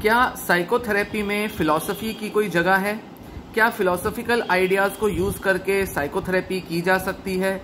क्या साइकोथेरेपी में फिलॉसफी की कोई जगह है? क्या फिलॉसफिकल आइडियाज़ को यूज़ करके साइकोथेरेपी की जा सकती है?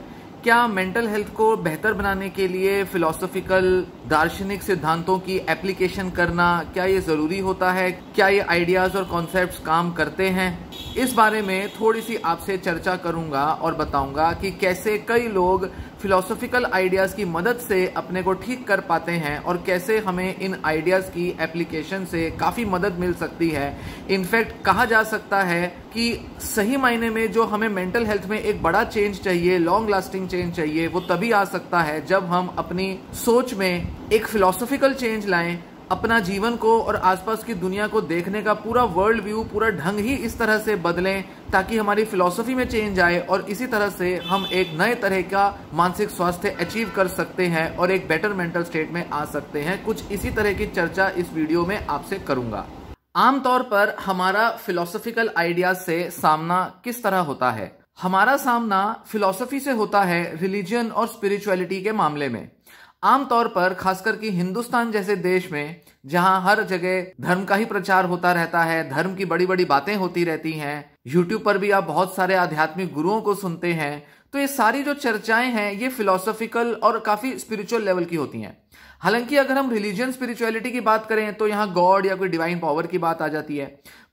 क्या मेंटल हेल्थ को बेहतर बनाने के लिए फिलॉसफिकल दार्शनिक सिद्धांतों की एप्लीकेशन करना क्या ये ज़रूरी होता है? क्या ये आइडियाज़ और कॉन्सेप्ट्स काम करते हैं? इस बारे में थोड़ी सी आपसे चर्चा करूंगा और बताऊंगा कि कैसे कई लोग फिलॉसफिकल आइडियाज़ की मदद से अपने को ठीक कर पाते हैं और कैसे हमें इन आइडियाज़ की एप्लीकेशन से काफ़ी मदद मिल सकती है। इनफैक्ट कहा जा सकता है कि सही मायने में जो हमें मेंटल हेल्थ में एक बड़ा चेंज चाहिए, लॉन्ग लास्टिंग चेंज चाहिए, वो तभी आ सकता है जब हम अपनी सोच में एक फिलॉसफिकल चेंज लाएं, अपना जीवन को और आसपास की दुनिया को देखने का पूरा वर्ल्ड व्यू, पूरा ढंग ही इस तरह से बदलें ताकि हमारी फिलॉसफी में चेंज आए और इसी तरह से हम एक नए तरह का मानसिक स्वास्थ्य अचीव कर सकते हैं और एक बेटर मेंटल स्टेट में आ सकते हैं। कुछ इसी तरह की चर्चा इस वीडियो में आपसे करूंगा। आमतौर पर हमारा फिलॉसफिकल आइडियाज से सामना किस तरह होता है? हमारा सामना फिलॉसफी से होता है रिलीजन और स्पिरिचुअलिटी के मामले में। आमतौर पर खासकर कि हिंदुस्तान जैसे देश में जहां हर जगह धर्म का ही प्रचार होता रहता है, धर्म की बड़ी बड़ी बातें होती रहती हैं, यूट्यूब पर भी आप बहुत सारे आध्यात्मिक गुरुओं को सुनते हैं, तो ये सारी जो चर्चाएं हैं ये फिलॉसफिकल और काफी स्पिरिचुअल लेवल की होती हैं। हालांकि अगर हम रिलीजन स्पिरिचुअलिटी की बात करें तो यहाँ गॉड या कोई डिवाइन पावर की बात आ जाती है।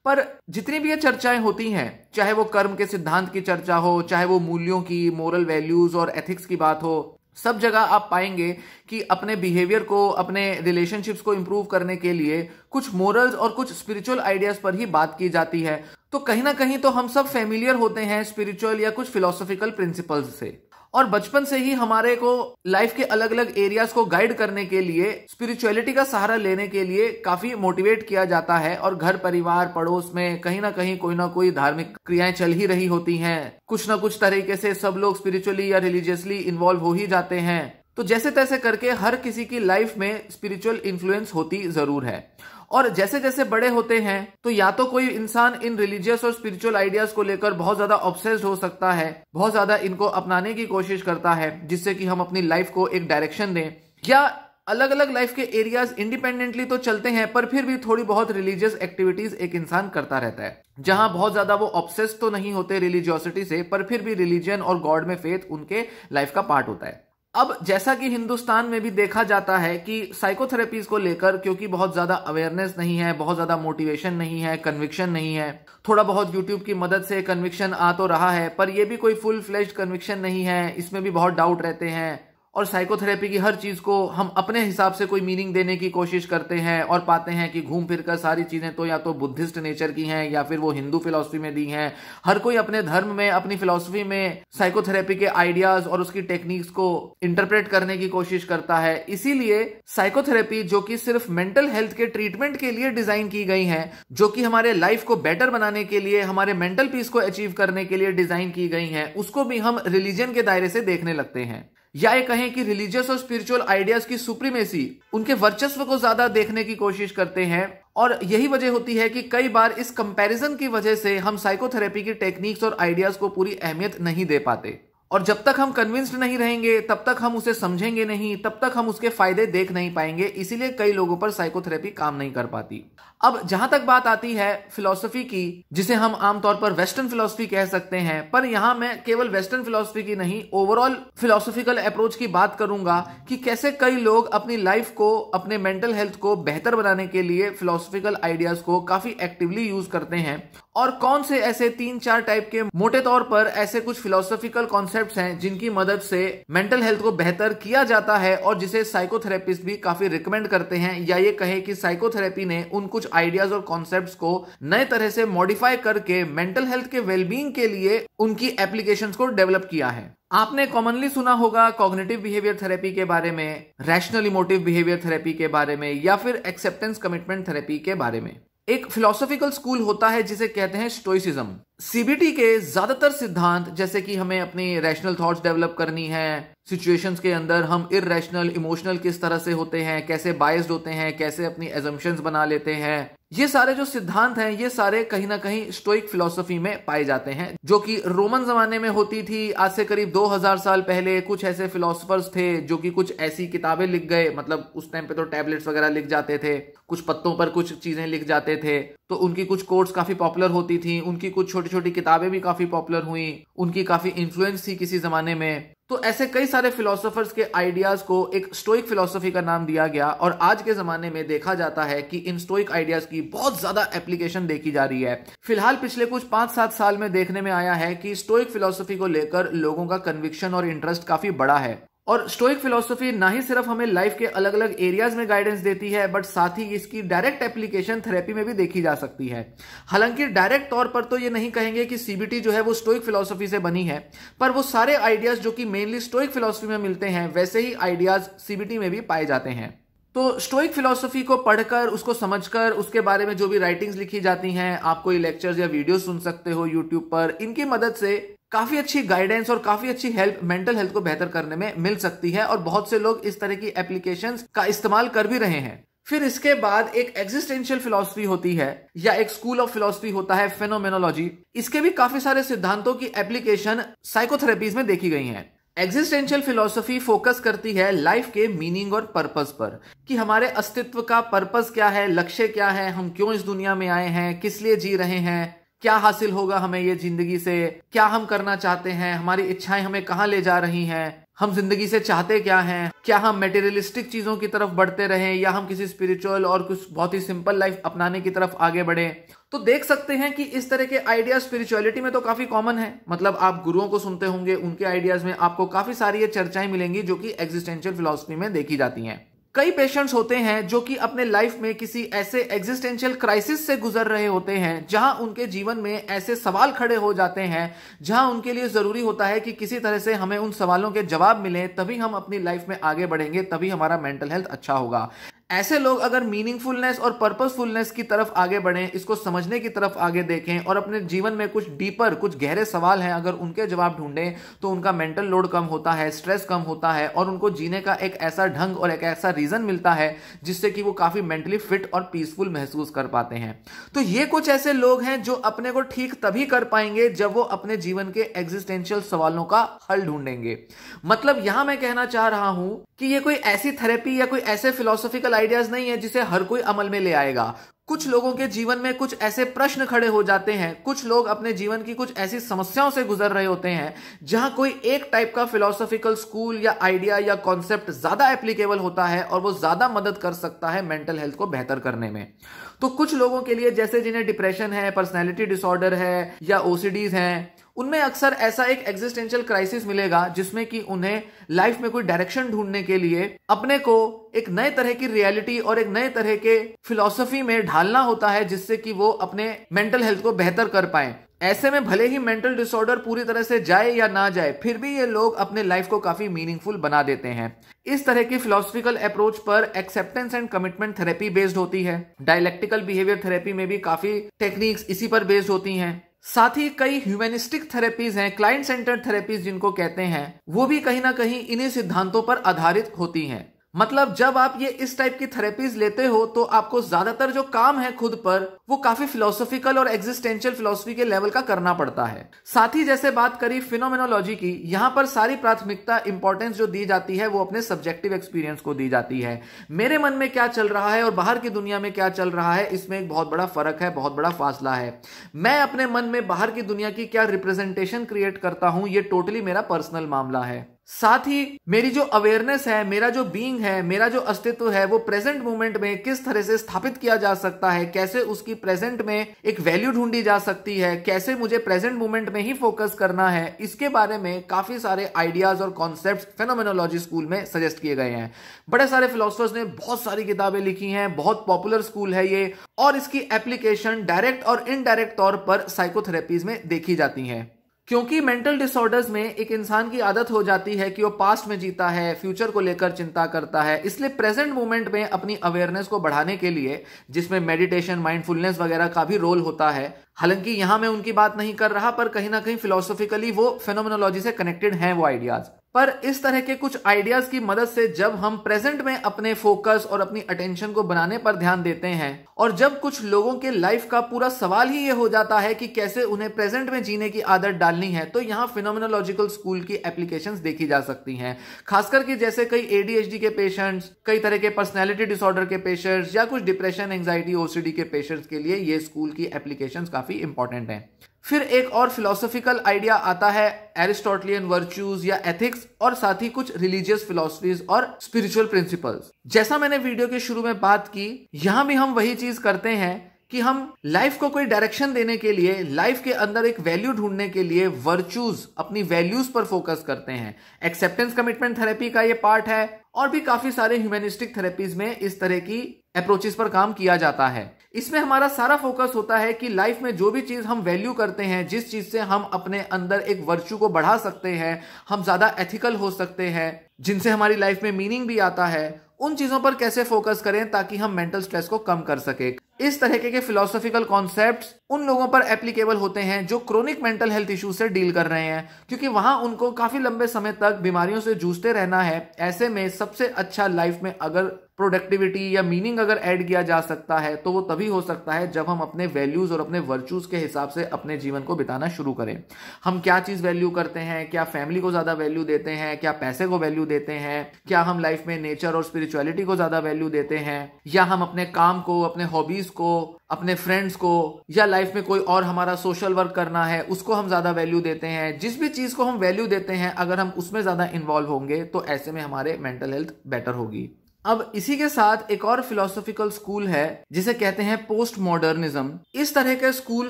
पर जितनी भी ये चर्चाएं होती हैं, चाहे वो कर्म के सिद्धांत की चर्चा हो, चाहे वो मूल्यों की, मोरल वैल्यूज और एथिक्स की बात हो, सब जगह आप पाएंगे कि अपने बिहेवियर को, अपने रिलेशनशिप्स को इंप्रूव करने के लिए कुछ मोरल्स और कुछ स्पिरिचुअल आइडियाज पर ही बात की जाती है। तो कहीं ना कहीं तो हम सब फेमिलियर होते हैं स्पिरिचुअल या कुछ फिलोसॉफिकल प्रिंसिपल्स से, और बचपन से ही हमारे को लाइफ के अलग अलग एरियाज को गाइड करने के लिए, स्पिरिचुअलिटी का सहारा लेने के लिए काफी मोटिवेट किया जाता है और घर परिवार पड़ोस में कहीं ना कोई धार्मिक क्रियाएं चल ही रही होती हैं। कुछ ना कुछ तरीके से सब लोग स्पिरिचुअली या रिलीजियसली इन्वॉल्व हो ही जाते हैं। तो जैसे तैसे करके हर किसी की लाइफ में स्पिरिचुअल इन्फ्लुएंस होती जरूर है। और जैसे जैसे बड़े होते हैं तो या तो कोई इंसान इन रिलीजियस और स्पिरिचुअल आइडियाज को लेकर बहुत ज्यादा ऑब्सेस्ड हो सकता है, बहुत ज्यादा इनको अपनाने की कोशिश करता है जिससे कि हम अपनी लाइफ को एक डायरेक्शन दें, या अलग अलग लाइफ के एरियाज इंडिपेंडेंटली तो चलते हैं पर फिर भी थोड़ी बहुत रिलीजियस एक्टिविटीज एक इंसान करता रहता है, जहां बहुत ज्यादा वो ऑब्सेस्ड तो नहीं होते रिलीजियोसिटी से, पर फिर भी रिलीजन और गॉड में फेथ उनके लाइफ का पार्ट होता है। अब जैसा कि हिंदुस्तान में भी देखा जाता है कि साइकोथेरेपीज को लेकर क्योंकि बहुत ज्यादा अवेयरनेस नहीं है, बहुत ज्यादा मोटिवेशन नहीं है, कन्विक्शन नहीं है, थोड़ा बहुत यूट्यूब की मदद से कन्विक्शन आ तो रहा है पर यह भी कोई फुल फ्लेज्ड कन्विक्शन नहीं है, इसमें भी बहुत डाउट रहते हैं और साइकोथेरेपी की हर चीज को हम अपने हिसाब से कोई मीनिंग देने की कोशिश करते हैं और पाते हैं कि घूम फिर कर सारी चीजें तो या तो बुद्धिस्ट नेचर की हैं या फिर वो हिंदू फिलॉसफी में दी हैं। हर कोई अपने धर्म में, अपनी फिलॉसफी में साइकोथेरेपी के आइडियाज और उसकी टेक्निक्स को इंटरप्रेट करने की कोशिश करता है। इसीलिए साइकोथेरेपी, जो कि सिर्फ मेंटल हेल्थ के ट्रीटमेंट के लिए डिजाइन की गई है, जो कि हमारे लाइफ को बेटर बनाने के लिए, हमारे मेंटल पीस को अचीव करने के लिए डिजाइन की गई है, उसको भी हम रिलीजन के दायरे से देखने लगते हैं, या ये कहें कि रिलीजियस और स्पिरिचुअल आइडियाज की सुप्रीमेसी, उनके वर्चस्व को ज्यादा देखने की कोशिश करते हैं। और यही वजह होती है कि कई बार इस कंपैरिजन की वजह से हम साइकोथेरेपी की टेक्निक्स और आइडियाज को पूरी अहमियत नहीं दे पाते, और जब तक हम कन्विंस्ड नहीं रहेंगे तब तक हम उसे समझेंगे नहीं, तब तक हम उसके फायदे देख नहीं पाएंगे। इसीलिए कई लोगों पर साइकोथेरेपी काम नहीं कर पाती। अब जहां तक बात आती है फिलॉसफी की, जिसे हम आमतौर पर वेस्टर्न फिलॉसफी कह सकते हैं, पर यहां मैं केवल वेस्टर्न फिलॉसफी की नहीं, ओवरऑल फिलॉसफिकल अप्रोच की बात करूंगा कि कैसे कई लोग अपनी लाइफ को, अपने मेंटल हेल्थ को बेहतर बनाने के लिए फिलॉसफिकल आइडियाज को काफी एक्टिवली यूज करते हैं, और कौन से ऐसे 3-4 टाइप के मोटे तौर पर ऐसे कुछ फिलॉसफिकल कॉन्सेप्ट्स हैं जिनकी मदद से मेंटल हेल्थ को बेहतर किया जाता है और जिसे साइकोथेरेपिस्ट भी काफी रिकमेंड करते हैं, या ये कहे कि साइकोथेरेपी ने उन कुछ आइडियाज और कॉन्सेप्ट्स को नए तरह से मॉडिफाई करके मेंटल हेल्थ के वेलबींग के लिए उनकी एप्लीकेशंस को डेवलप किया है। आपने कॉमनली सुना होगा कॉग्निटिव बिहेवियर थेरेपी के बारे में, रैशनल इमोटिव बिहेवियर थेरेपी के बारे में, या फिर एक्सेप्टेंस कमिटमेंट थेरेपी के बारे में। एक फिलोसॉफिकल स्कूल होता है जिसे कहते हैं स्टोइसिज्म। सीबीटी के ज्यादातर सिद्धांत, जैसे कि हमें अपनी रैशनल थॉट्स डेवलप करनी है, सिचुएशंस के अंदर हम इररेशनल इमोशनल किस तरह से होते हैं, कैसे बायस्ड होते हैं, कैसे अपनी एजम्पशंस बना लेते हैं, ये सारे जो सिद्धांत हैं ये सारे कहीं ना कहीं स्टोइक फिलॉसफी में पाए जाते हैं, जो कि रोमन जमाने में होती थी। आज से करीब 2000 साल पहले कुछ ऐसे फिलोसफर्स थे जो कि कुछ ऐसी किताबें लिख गए, मतलब उस टाइम पे तो टैबलेट्स वगैरह लिख जाते थे, कुछ पत्तों पर कुछ चीजें लिख जाते थे, तो उनकी कुछ कोट्स काफी पॉपुलर होती थी, उनकी कुछ छोटी छोटी किताबें भी काफी पॉपुलर हुई, उनकी काफी इन्फ्लुएंस थी किसी जमाने में। तो ऐसे कई सारे फिलोसोफर्स के आइडियाज को एक स्टोइक फिलोसफी का नाम दिया गया, और आज के जमाने में देखा जाता है कि इन स्टोइक आइडियाज की बहुत ज्यादा एप्लीकेशन देखी जा रही है। फिलहाल पिछले कुछ 5-7 साल में देखने में आया है कि स्टोइक फिलोसफी को लेकर लोगों का कन्विक्शन और इंटरेस्ट काफी बड़ा है। और स्टोइक फिलोसफी ना ही सिर्फ हमें लाइफ के अलग अलग एरियाज में गाइडेंस देती है, बट साथ ही इसकी डायरेक्ट एप्लीकेशन थेरेपी में भी देखी जा सकती है। हालांकि डायरेक्ट तौर पर तो ये नहीं कहेंगे कि सीबीटी जो है वो स्टोइक फिलोसफी से बनी है, पर वो सारे आइडियाज जो कि मेनली स्टोइक फिलोसफी में मिलते हैं वैसे ही आइडियाज सीबीटी में भी पाए जाते हैं। तो स्टोइक फिलोसफी को पढ़कर, उसको समझकर, उसके बारे में जो भी राइटिंग्स लिखी जाती हैं, आप कोई लेक्चर्स या वीडियो सुन सकते हो यूट्यूब पर, इनकी मदद से काफी अच्छी गाइडेंस और काफी अच्छी हेल्प मेंटल हेल्थ को बेहतर करने में मिल सकती है, और बहुत से लोग इस तरह की एप्लीकेशंस का इस्तेमाल कर भी रहे हैं। फिर इसके बाद एक एग्जिस्टेंशियल फिलॉसफी होती है, या एक स्कूल ऑफ फिलॉसफी होता है फेनोमेनोलॉजी। इसके भी काफी सारे सिद्धांतों की एप्लीकेशन साइकोथेरेपीज में देखी गई है। एग्जिस्टेंशियल फिलॉसफी फोकस करती है लाइफ के मीनिंग और पर्पस पर, कि हमारे अस्तित्व का पर्पस क्या है, लक्ष्य क्या है, हम क्यों इस दुनिया में आए हैं, किस लिए जी रहे हैं, क्या हासिल होगा हमें ये जिंदगी से, क्या हम करना चाहते हैं, हमारी इच्छाएं हमें कहां ले जा रही हैं, हम जिंदगी से चाहते क्या हैं, क्या हम मेटेरियलिस्टिक चीजों की तरफ बढ़ते रहें या हम किसी स्पिरिचुअल और कुछ बहुत ही सिंपल लाइफ अपनाने की तरफ आगे बढ़े। तो देख सकते हैं कि इस तरह के आइडियाज स्पिरिचुअलिटी में तो काफी कॉमन है, मतलब आप गुरुओं को सुनते होंगे, उनके आइडियाज में आपको काफी सारी ये चर्चाएं मिलेंगी जो कि एग्जिस्टेंशियल फिलॉसफी में देखी जाती हैं। कई पेशेंट्स होते हैं जो कि अपने लाइफ में किसी ऐसे एग्जिस्टेंशियल क्राइसिस से गुजर रहे होते हैं जहां उनके जीवन में ऐसे सवाल खड़े हो जाते हैं जहां उनके लिए जरूरी होता है कि किसी तरह से हमें उन सवालों के जवाब मिले, तभी हम अपनी लाइफ में आगे बढ़ेंगे, तभी हमारा मेंटल हेल्थ अच्छा होगा। ऐसे लोग अगर मीनिंगफुलनेस और पर्पसफुलनेस की तरफ आगे बढ़ें, इसको समझने की तरफ आगे देखें और अपने जीवन में कुछ डीपर, कुछ गहरे सवाल हैं, अगर उनके जवाब ढूंढें तो उनका मेंटल लोड कम होता है, स्ट्रेस कम होता है, और उनको जीने का एक ऐसा ढंग और एक ऐसा रीजन मिलता है जिससे कि वो काफी मेंटली फिट और पीसफुल महसूस कर पाते हैं। तो ये कुछ ऐसे लोग हैं जो अपने को ठीक तभी कर पाएंगे जब वो अपने जीवन के एग्जिस्टेंशियल सवालों का हल ढूंढेंगे। मतलब यहां मैं कहना चाह रहा हूं कि ये कोई ऐसी थेरेपी या कोई ऐसे फिलोसॉफिकल आइडियाज नहीं है जिसे हर कोई अमल में ले आएगा। कुछ लोगों के जीवन में कुछ ऐसे प्रश्न खड़े हो जाते हैं, कुछ लोग अपने जीवन की कुछ ऐसी समस्याओं से गुजर रहे होते हैं जहां कोई एक टाइप का फिलोसॉफिकल स्कूल या आइडिया या कॉन्सेप्ट ज्यादा एप्लीकेबल होता है और वो ज्यादा मदद कर सकता है मेंटल हेल्थ को बेहतर करने में। तो कुछ लोगों के लिए, जैसे जिन्हें डिप्रेशन है, पर्सनैलिटी डिसऑर्डर है या ओसीडीज हैं, उनमें अक्सर ऐसा एक एग्जिस्टेंशियल क्राइसिस मिलेगा जिसमें कि उन्हें लाइफ में कोई डायरेक्शन ढूंढने के लिए अपने को एक नए तरह की रियलिटी और एक नए तरह के फिलॉसफी में ढालना होता है जिससे कि वो अपने मेंटल हेल्थ को बेहतर कर पाए। ऐसे में भले ही मेंटल डिसऑर्डर पूरी तरह से जाए या ना जाए, फिर भी ये लोग अपने लाइफ को काफी मीनिंगफुल बना देते हैं। इस तरह की फिलोसफिकल अप्रोच पर acceptance and commitment therapy based होती है। डायलेक्टिकल बिहेवियर थेरेपी में भी काफी टेक्निक्स इसी पर बेस्ड होती हैं। साथ ही कई ह्यूमनिस्टिक थेरेपीज हैं, क्लाइंट सेंटर्ड थेरेपीज जिनको कहते हैं, वो भी कहीं ना कहीं इन्हीं सिद्धांतों पर आधारित होती हैं। मतलब जब आप ये इस टाइप की थेरेपीज लेते हो तो आपको ज्यादातर जो काम है खुद पर वो काफी फिलोसॉफिकल और एग्जिस्टेंशियल फिलोसफी के लेवल का करना पड़ता है। साथ ही जैसे बात करी फिनोमेनोलॉजी की, यहां पर सारी प्राथमिकता, इंपॉर्टेंस जो दी जाती है वो अपने सब्जेक्टिव एक्सपीरियंस को दी जाती है। मेरे मन में क्या चल रहा है और बाहर की दुनिया में क्या चल रहा है, इसमें एक बहुत बड़ा फर्क है, बहुत बड़ा फासला है। मैं अपने मन में बाहर की दुनिया की क्या रिप्रेजेंटेशन क्रिएट करता हूं, ये टोटली मेरा पर्सनल मामला है। साथ ही मेरी जो अवेयरनेस है, मेरा जो बीइंग है, मेरा जो अस्तित्व है, वो प्रेजेंट मोमेंट में किस तरह से स्थापित किया जा सकता है, कैसे उसकी प्रेजेंट में एक वैल्यू ढूंढी जा सकती है, कैसे मुझे प्रेजेंट मोमेंट में ही फोकस करना है, इसके बारे में काफी सारे आइडियाज और कॉन्सेप्ट्स फेनोमेनोलॉजी स्कूल में सजेस्ट किए गए हैं। बड़े सारे फिलोसफर्स ने बहुत सारी किताबें लिखी हैं, बहुत पॉपुलर स्कूल है ये, और इसकी एप्लीकेशन डायरेक्ट और इनडायरेक्ट तौर पर साइकोथेरेपीज में देखी जाती है। क्योंकि मेंटल डिसऑर्डर्स में एक इंसान की आदत हो जाती है कि वो पास्ट में जीता है, फ्यूचर को लेकर चिंता करता है, इसलिए प्रेजेंट मोमेंट में अपनी अवेयरनेस को बढ़ाने के लिए, जिसमें मेडिटेशन, माइंडफुलनेस वगैरह का भी रोल होता है, हालांकि यहां मैं उनकी बात नहीं कर रहा, पर कहीं ना कहीं फिलोसॉफिकली वो फेनोमेनोलॉजी से कनेक्टेड हैं वो आइडियाज। पर इस तरह के कुछ आइडियाज की मदद से जब हम प्रेजेंट में अपने फोकस और अपनी अटेंशन को बनाने पर ध्यान देते हैं, और जब कुछ लोगों के लाइफ का पूरा सवाल ही ये हो जाता है कि कैसे उन्हें प्रेजेंट में जीने की आदत डालनी है, तो यहाँ फिनोमेनोलॉजिकल स्कूल की एप्लीकेशंस देखी जा सकती हैं। खासकर कि जैसे कई ADHD के पेशेंट्स, कई तरह के पर्सनैलिटी डिसऑर्डर के पेशेंट्स या कुछ डिप्रेशन, एंजाइटी, OCD के पेशेंट्स के लिए ये स्कूल की एप्लीकेशंस काफी इंपॉर्टेंट हैं। फिर एक और फिलोसॉफिकल आइडिया आता है एरिस्टोटलियन वर्च्यूज या एथिक्स, और साथ ही कुछ रिलीजियस फिलॉसफीज और स्पिरिचुअल प्रिंसिपल्स। जैसा मैंने वीडियो के शुरू में बात की, यहां भी हम वही चीज करते हैं कि हम लाइफ को कोई डायरेक्शन देने के लिए, लाइफ के अंदर एक वैल्यू ढूंढने के लिए वर्च्यूज, अपनी वैल्यूज पर फोकस करते हैं। एक्सेप्टेंस कमिटमेंट थेरेपी का ये पार्ट है, और भी काफी सारे ह्यूमैनिस्टिक थेरेपीज में इस तरह की अप्रोचेस पर काम किया जाता है। इसमें हमारा सारा फोकस होता है कि लाइफ में जो भी चीज हम वैल्यू करते हैं, जिस चीज से हम अपने अंदर एक वर्च्यू को बढ़ा सकते हैं, हम ज्यादा एथिकल हो सकते हैं, जिनसे हमारी लाइफ में मीनिंग भी आता है, उन चीजों पर कैसे फोकस करें ताकि हम मेंटल स्ट्रेस को कम कर सके। इस तरह के फिलोसॉफिकल कॉन्सेप्ट्स उन लोगों पर एप्लीकेबल होते हैं जो क्रोनिक मेंटल हेल्थ इश्यूज से डील कर रहे हैं, क्योंकि वहां उनको काफी लंबे समय तक बीमारियों से जूझते रहना है। ऐसे में सबसे अच्छा लाइफ में अगर प्रोडक्टिविटी या मीनिंग अगर ऐड किया जा सकता है, तो वो तभी हो सकता है जब हम अपने वैल्यूज और अपने वर्च्यूज के हिसाब से अपने जीवन को बिताना शुरू करें। हम क्या चीज वैल्यू करते हैं, क्या फैमिली को ज्यादा वैल्यू देते हैं, क्या पैसे को वैल्यू देते हैं, क्या हम लाइफ में नेचर और स्पिरिचुअलिटी को ज्यादा वैल्यू देते हैं, या हम अपने काम को, अपने हॉबीज को, अपने फ्रेंड्स को, या लाइफ में कोई और हमारा सोशल वर्क करना है उसको हम ज्यादा वैल्यू देते हैं। जिस भी चीज को हम वैल्यू देते हैं, अगर हम उसमें ज्यादा इन्वॉल्व होंगे तो ऐसे में हमारे मेंटल हेल्थ बेटर होगी। अब इसी के साथ एक और फिलोसॉफिकल स्कूल है जिसे कहते हैं पोस्ट मॉडर्निज्म। इस तरह का स्कूल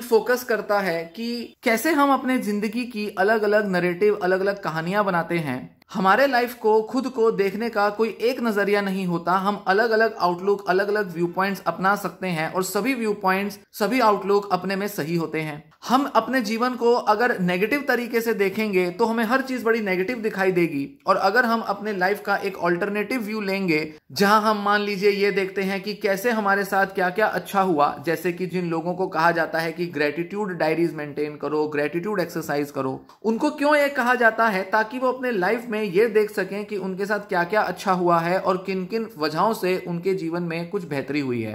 फोकस करता है कि कैसे हम अपने जिंदगी की अलग अलग नरेटिव, अलग अलग कहानियां बनाते हैं। हमारे लाइफ को, खुद को देखने का कोई एक नजरिया नहीं होता, हम अलग अलग आउटलुक, अलग अलग व्यू पॉइंट्स अपना सकते हैं, और सभी व्यू पॉइंट्स, सभी आउटलुक अपने में सही होते हैं। हम अपने जीवन को अगर नेगेटिव तरीके से देखेंगे तो हमें हर चीज बड़ी नेगेटिव दिखाई देगी, और अगर हम अपने लाइफ का एक ऑल्टरनेटिव व्यू लेंगे, जहां हम मान लीजिए ये देखते हैं कि कैसे हमारे साथ क्या क्या अच्छा हुआ, जैसे कि जिन लोगों को कहा जाता है कि ग्रेटिट्यूड डायरीज मेंटेन करो, ग्रेटिट्यूड एक्सरसाइज करो, उनको क्यों ये कहा जाता है? ताकि वो अपने लाइफ में ये देख सकें कि उनके साथ क्या क्या अच्छा हुआ है और किन किन वजहों से उनके जीवन में कुछ बेहतरी हुई है,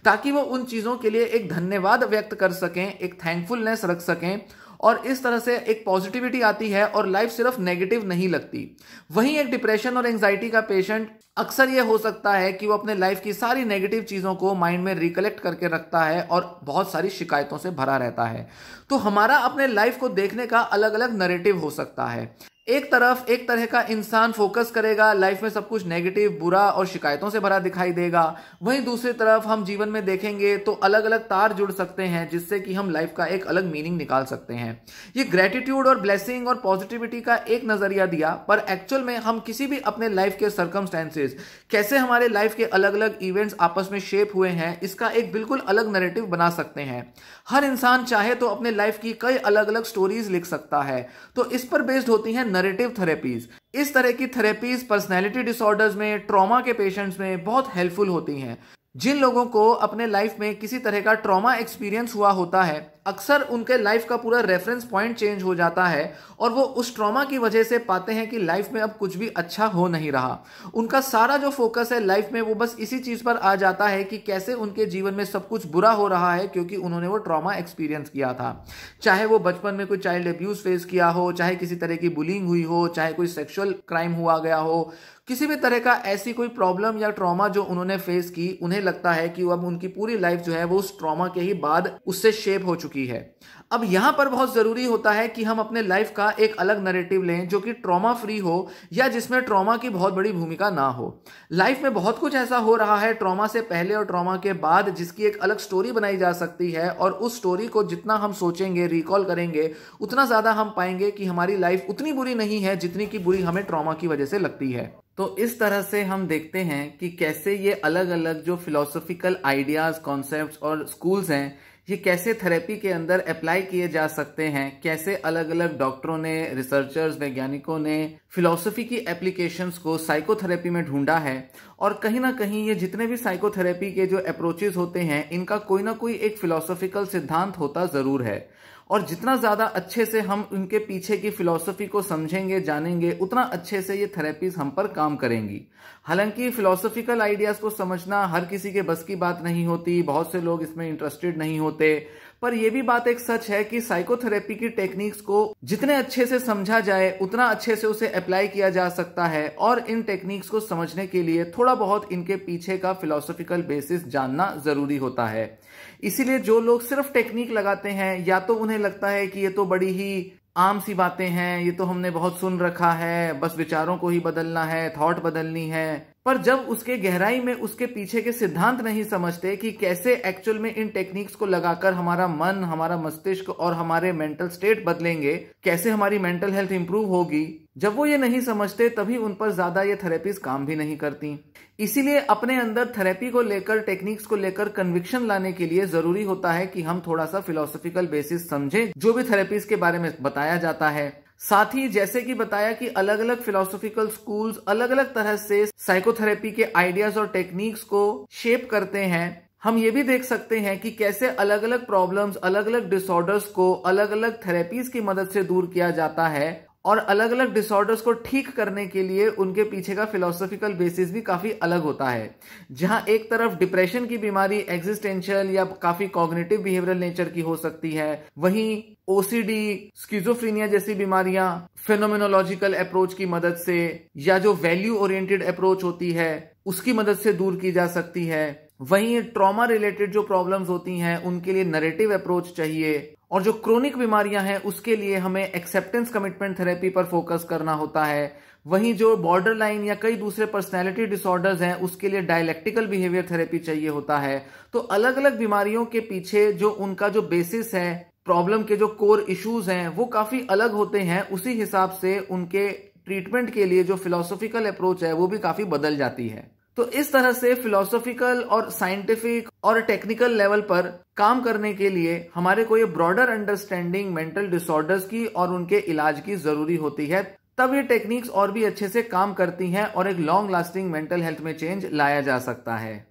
ताकि वो उन चीजों के लिए एक धन्यवाद व्यक्त कर सकें, एक थैंकफुलनेस रख सकें, और इस तरह से एक पॉजिटिविटी आती है और लाइफ सिर्फ नेगेटिव नहीं लगती। वहीं एक डिप्रेशन और एंजाइटी का पेशेंट, अक्सर यह हो सकता है कि वो अपने लाइफ की सारी नेगेटिव चीजों को माइंड में रिकलेक्ट करके रखता है और बहुत सारी शिकायतों से भरा रहता है। तो हमारा अपने लाइफ को देखने का अलग अलग नैरेटिव हो सकता है। एक तरफ एक तरह का इंसान फोकस करेगा, लाइफ में सब कुछ नेगेटिव, बुरा और शिकायतों से भरा दिखाई देगा। वहीं दूसरी तरफ हम जीवन में देखेंगे तो अलग अलग तार जुड़ सकते हैं, जिससे कि हम लाइफ का एक अलग मीनिंग निकाल सकते हैं। ये ग्रेटिट्यूड और ब्लेसिंग और पॉजिटिविटी का एक नजरिया दिया, पर एक्चुअल में हम किसी भी अपने लाइफ के सर्कमस्टेंसेस, कैसे हमारे लाइफ के अलग अलग इवेंट्स आपस में शेप हुए हैं, इसका एक बिल्कुल अलग नैरेटिव बना सकते हैं। हर इंसान चाहे तो अपने लाइफ की कई अलग अलग स्टोरीज लिख सकता है, तो इस पर बेस्ड होती हैं नैरेटिव थेरेपीज। इस तरह की थेरेपीज पर्सनैलिटी डिसऑर्डर्स में, ट्रॉमा के पेशेंट्स में बहुत हेल्पफुल होती हैं। जिन लोगों को अपने लाइफ में किसी तरह का ट्रॉमा एक्सपीरियंस हुआ होता है, अक्सर उनके लाइफ का पूरा रेफरेंस पॉइंट चेंज हो जाता है और वो उस ट्रॉमा की वजह से पाते हैं कि लाइफ में अब कुछ भी अच्छा हो नहीं रहा। उनका सारा जो फोकस है लाइफ में, वो बस इसी चीज पर आ जाता है कि कैसे उनके जीवन में सब कुछ बुरा हो रहा है, क्योंकि उन्होंने वो ट्रॉमा एक्सपीरियंस किया था। चाहे वो बचपन में कोई चाइल्ड अब्यूज फेस किया हो, चाहे किसी तरह की बुलिंग हुई हो, चाहे कोई सेक्सुअल क्राइम हुआ गया हो, किसी भी तरह का ऐसी कोई प्रॉब्लम या ट्रॉमा जो उन्होंने फेस की, उन्हें लगता है कि अब उनकी पूरी लाइफ जो है वो उस ट्रॉमा के ही बाद उससे शेप हो चुकी है। अब यहां पर बहुत जरूरी होता है कि हम अपने लाइफ का एक अलग नैरेटिव लें जो कि ट्रॉमा फ्री हो, या जिसमें ट्रॉमा की बहुत बड़ी भूमिका ना हो। लाइफ में बहुत कुछ ऐसा हो रहा है ट्रॉमा से पहले और ट्रॉमा के बाद, जिसकी एक अलग स्टोरी बनाई जा सकती है, और उस स्टोरी को जितना हम सोचेंगे, रिकॉल करेंगे, उतना ज्यादा हम पाएंगे कि हमारी लाइफ उतनी बुरी नहीं है जितनी की बुरी हमें ट्रॉमा की वजह से लगती है। तो इस तरह से हम देखते हैं कि कैसे ये अलग अलग जो फिलोसॉफिकल आइडियाज, कॉन्सेप्ट्स और स्कूल्स हैं, ये कैसे थेरेपी के अंदर अप्लाई किए जा सकते हैं, कैसे अलग अलग डॉक्टरों ने, रिसर्चर्स, वैज्ञानिकों ने फिलॉसफी की एप्लीकेशंस को साइकोथेरेपी में ढूंढा है। और कहीं ना कहीं ये जितने भी साइकोथेरेपी के जो अप्रोचेस होते हैं, इनका कोई ना कोई एक फिलॉसफिकल सिद्धांत होता जरूर है। और जितना ज्यादा अच्छे से हम उनके पीछे की फिलॉसफी को समझेंगे, जानेंगे, उतना अच्छे से ये थेरेपीज हम पर काम करेंगी। हालांकि फिलॉसफिकल आइडियाज को समझना हर किसी के बस की बात नहीं होती, बहुत से लोग इसमें इंटरेस्टेड नहीं होते, पर यह भी बात एक सच है कि साइकोथेरेपी की टेक्निक्स को जितने अच्छे से समझा जाए उतना अच्छे से उसे अप्लाई किया जा सकता है। और इन टेक्निक्स को समझने के लिए थोड़ा बहुत इनके पीछे का फिलॉसफिकल बेसिस जानना जरूरी होता है। इसीलिए जो लोग सिर्फ टेक्निक लगाते हैं, या तो उन्हें लगता है कि ये तो बड़ी ही आम सी बातें हैं, ये तो हमने बहुत सुन रखा है, बस विचारों को ही बदलना है, थॉट बदलनी है। पर जब उसके गहराई में उसके पीछे के सिद्धांत नहीं समझते कि कैसे एक्चुअल में इन टेक्निक्स को लगाकर हमारा मन, हमारा मस्तिष्क और हमारे मेंटल स्टेट बदलेंगे, कैसे हमारी मेंटल हेल्थ इंप्रूव होगी, जब वो ये नहीं समझते तभी उन पर ज्यादा ये थेरेपीज काम भी नहीं करती। इसीलिए अपने अंदर थेरेपी को लेकर, टेक्निक्स को लेकर कन्विक्शन लाने के लिए जरूरी होता है कि हम थोड़ा सा फिलोसॉफिकल बेसिस समझें जो भी थेरेपीज के बारे में बताया जाता है। साथ ही जैसे कि बताया कि अलग अलग फिलोसॉफिकल स्कूल्स अलग अलग तरह से साइकोथेरेपी के आइडियाज और टेक्निक्स को शेप करते हैं, हम ये भी देख सकते हैं कि कैसे अलग अलग प्रॉब्लम्स, अलग अलग डिसऑर्डर्स को अलग अलग थेरेपीज की मदद से दूर किया जाता है। और अलग अलग डिसऑर्डर्स को ठीक करने के लिए उनके पीछे का फिलोसॉफिकल बेसिस भी काफी अलग होता है। जहां एक तरफ डिप्रेशन की बीमारी एग्जिस्टेंशियल या काफी कॉग्निटिव बिहेवियरल नेचर की हो सकती है, वहीं ओसीडी, स्किज़ोफ्रेनिया जैसी बीमारियां फेनोमेनोलॉजिकल अप्रोच की मदद से या जो वैल्यू ओरिएंटेड अप्रोच होती है उसकी मदद से दूर की जा सकती है। वहीं ट्रॉमा रिलेटेड जो प्रॉब्लम्स होती हैं उनके लिए नैरेटिव अप्रोच चाहिए। और जो क्रोनिक बीमारियां हैं उसके लिए हमें एक्सेप्टेंस कमिटमेंट थेरेपी पर फोकस करना होता है। वहीं जो बॉर्डर लाइन या कई दूसरे पर्सनैलिटी डिसऑर्डर्स हैं उसके लिए डायलेक्टिकल बिहेवियर थेरेपी चाहिए होता है। तो अलग अलग बीमारियों के पीछे जो उनका जो बेसिस है, प्रॉब्लम के जो कोर इश्यूज हैं वो काफी अलग होते हैं। उसी हिसाब से उनके ट्रीटमेंट के लिए जो फिलोसॉफिकल अप्रोच है वो भी काफी बदल जाती है। तो इस तरह से फिलोसॉफिकल और साइंटिफिक और टेक्निकल लेवल पर काम करने के लिए हमारे को ये ब्रॉडर अंडरस्टैंडिंग मेंटल डिसऑर्डर्स की और उनके इलाज की जरूरी होती है। तब ये टेक्निक्स और भी अच्छे से काम करती हैं और एक लॉन्ग लास्टिंग मेंटल हेल्थ में चेंज लाया जा सकता है।